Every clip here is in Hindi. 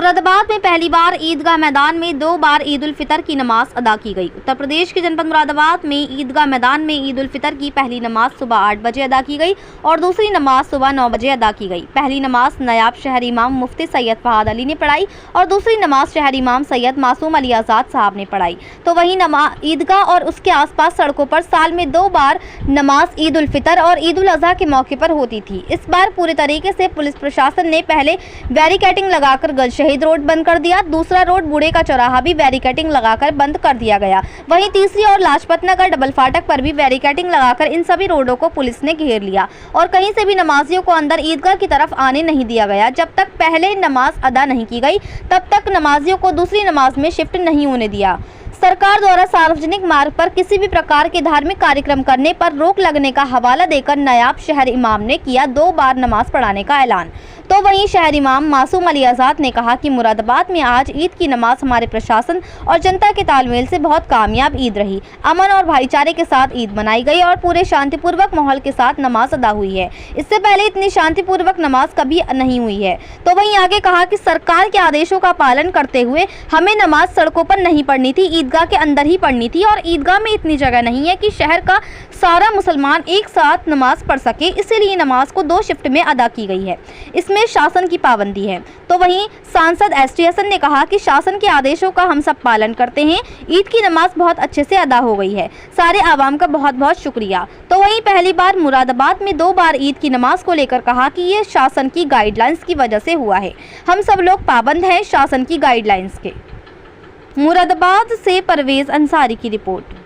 मुरादाबाद में पहली बार ईदगाह मैदान में 2 बार ईद उल फितर की नमाज अदा की गई। उत्तर प्रदेश के जनपद मुरादाबाद में ईदगाह मैदान में ईद उल फितर की पहली नमाज सुबह 8 बजे अदा की गई और दूसरी नमाज सुबह 9 बजे अदा की गई। पहली नमाज नायब शहर इमाम मुफ्ती सैयद फहाद अली ने पढ़ाई और दूसरी नमाज शहर इमाम सैयद मासूम अली आज़ाद साहब ने पढ़ाई। तो वहीं ईदगाह और उसके आसपास सड़कों पर साल में 2 बार नमाज ईद उल फितर और ईद उल अजहा के मौके पर होती थी। इस बार पूरे तरीके से पुलिस प्रशासन ने पहले बैरिकेडिंग लगाकर शहीद रोड बंद कर दिया, दूसरा रोड बूढ़े का चौराहा भी बैरिकेडिंग लगाकर बंद कर दिया गया। वहीं तीसरी और लाजपत नगर डबल फाटक पर भी बैरिकेडिंग लगाकर इन सभी रोडों को पुलिस ने घेर लिया और कहीं से भी नमाजियों को अंदर ईदगाह की तरफ आने नहीं दिया गया। जब तक पहले नमाज अदा नहीं की गई तब तक नमाजियों को दूसरी नमाज में शिफ्ट नहीं होने दिया। सरकार द्वारा सार्वजनिक मार्ग पर किसी भी प्रकार के धार्मिक कार्यक्रम करने पर रोक लगने का हवाला देकर नायब शहर इमाम ने किया 2 बार नमाज पढ़ाने का ऐलान। तो वहीं शहर इमाम मासूम अली आज़ाद ने कहा कि मुरादाबाद में आज ईद की नमाज हमारे प्रशासन और जनता के तालमेल से बहुत कामयाब ईद रही। अमन और भाईचारे के साथ ईद मनाई गई और पूरे शांतिपूर्वक माहौल के साथ नमाज अदा हुई है। इससे पहले इतनी शांतिपूर्वक नमाज कभी नहीं हुई है। तो वहीं आगे कहा कि सरकार के आदेशों का पालन करते हुए हमें नमाज सड़कों पर नहीं पढ़नी थी, ईदगाह के अंदर ही पढ़नी थी और ईदगाह में इतनी जगह नहीं है कि शहर का सारा मुसलमान एक साथ नमाज पढ़ सके, इसीलिए नमाज को 2 शिफ्ट में अदा की गई है। इसमें शासन की पाबंदी है। तो वहीं सांसद एसटी हसन ने कहा कि शासन के आदेशों का हम सब पालन करते हैं। ईद की नमाज बहुत अच्छे से अदा हो गई है। सारे आवाम का बहुत बहुत शुक्रिया। तो वहीं पहली बार मुरादाबाद में 2 बार ईद की नमाज को लेकर कहा कि ये शासन की गाइडलाइंस की वजह से हुआ है। हम सब लोग पाबंद हैं शासन की गाइडलाइंस के। मुरादाबाद से परवेज अंसारी की रिपोर्ट।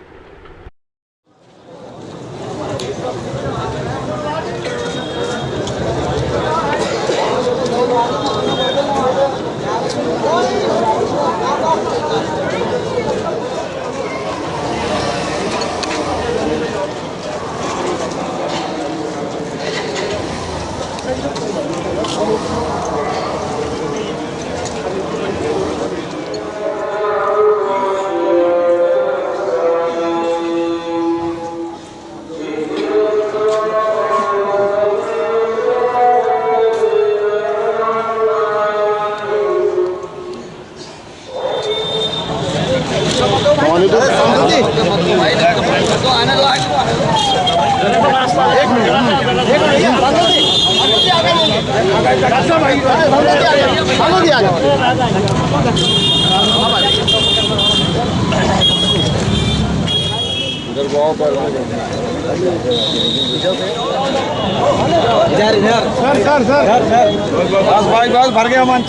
बस भाई बस भर गया मंच।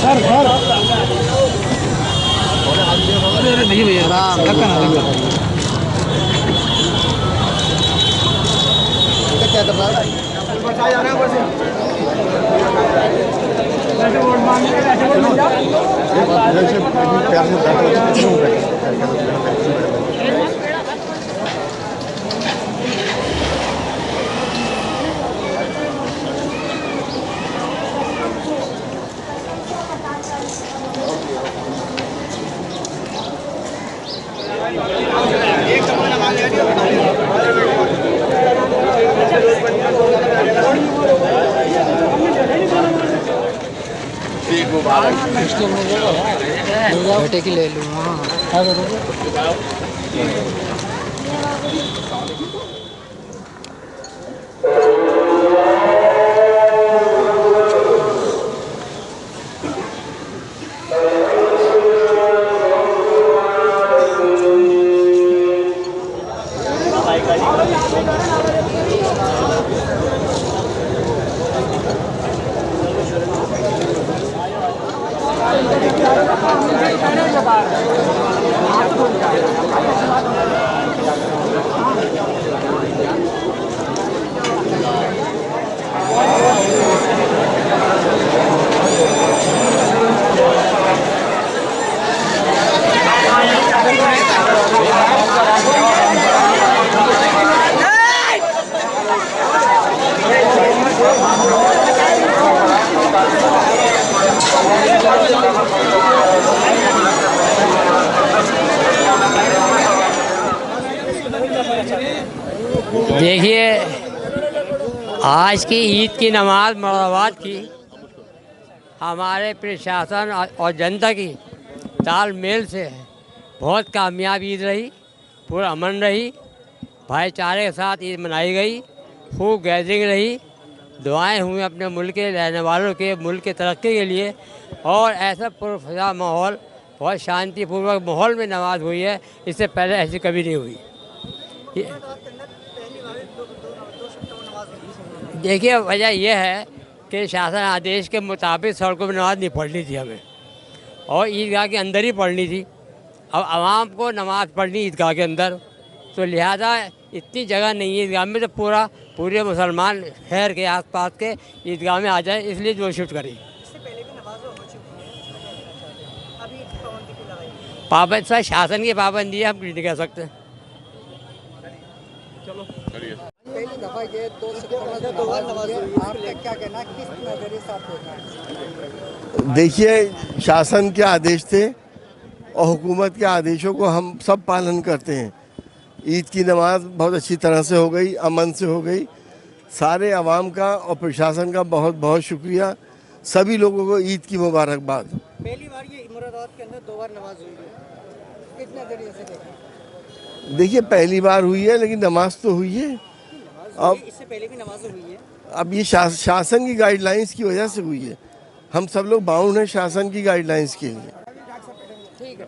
सर थोड़ा सर नहीं भैया क्या कर रहा है? बचा जा रहा है वोट मांगने बेटे की ले लूँ। देखिए, आज की ईद की नमाज मुरादाबाद की हमारे प्रशासन और जनता की तालमेल से बहुत कामयाब ईद रही। पूरा अमन रही, भाईचारे के साथ ईद मनाई गई, खूब गैदरिंग रही, दुआएं हुई अपने मुल्क के रहने वालों के, मुल्क के तरक्की के लिए। और ऐसा पुरफजा माहौल, बहुत शांतिपूर्वक माहौल में नमाज हुई है। इससे पहले ऐसी कभी नहीं हुई। देखिए, वजह यह है कि शासन आदेश के मुताबिक सड़कों में नमाज नहीं पढ़नी थी हमें, और ईदगाह के अंदर ही पढ़नी थी। अब आवाम को नमाज़ पढ़नी ईदगाह के अंदर, तो लिहाजा इतनी जगह नहीं है ईदगाह में, तो पूरे मुसलमान शहर के आसपास के ईदगाह में आ जाए, इसलिए जो शिफ्ट करी। पाबंद सर, शासन की पाबंदी है, हम कुछ नहीं कह सकते। पहली दफा ये 2 सितंबर दो बार नमाज हुई है, आपका क्या कहना है, किस नजरिए से आप देखते हैं? देखिए, शासन के आदेश थे और हुकूमत के आदेशों को हम सब पालन करते हैं। ईद की नमाज बहुत अच्छी तरह से हो गई, अमन से हो गई। सारे अवाम का और प्रशासन का बहुत बहुत शुक्रिया। सभी लोगों को ईद की मुबारकबाद। पहली बार ये मुरादाबाद के अंदर 2 बार नमाज हुई है, किस नजरिए से देखें? देखिए, पहली बार हुई है लेकिन नमाज तो हुई है। अब इससे पहले भी नमाज हुई है। अब ये शासन की गाइडलाइंस की वजह से हुई है। हम सब लोग बाउंड हैं शासन की गाइडलाइंस के लिए। ठीक है।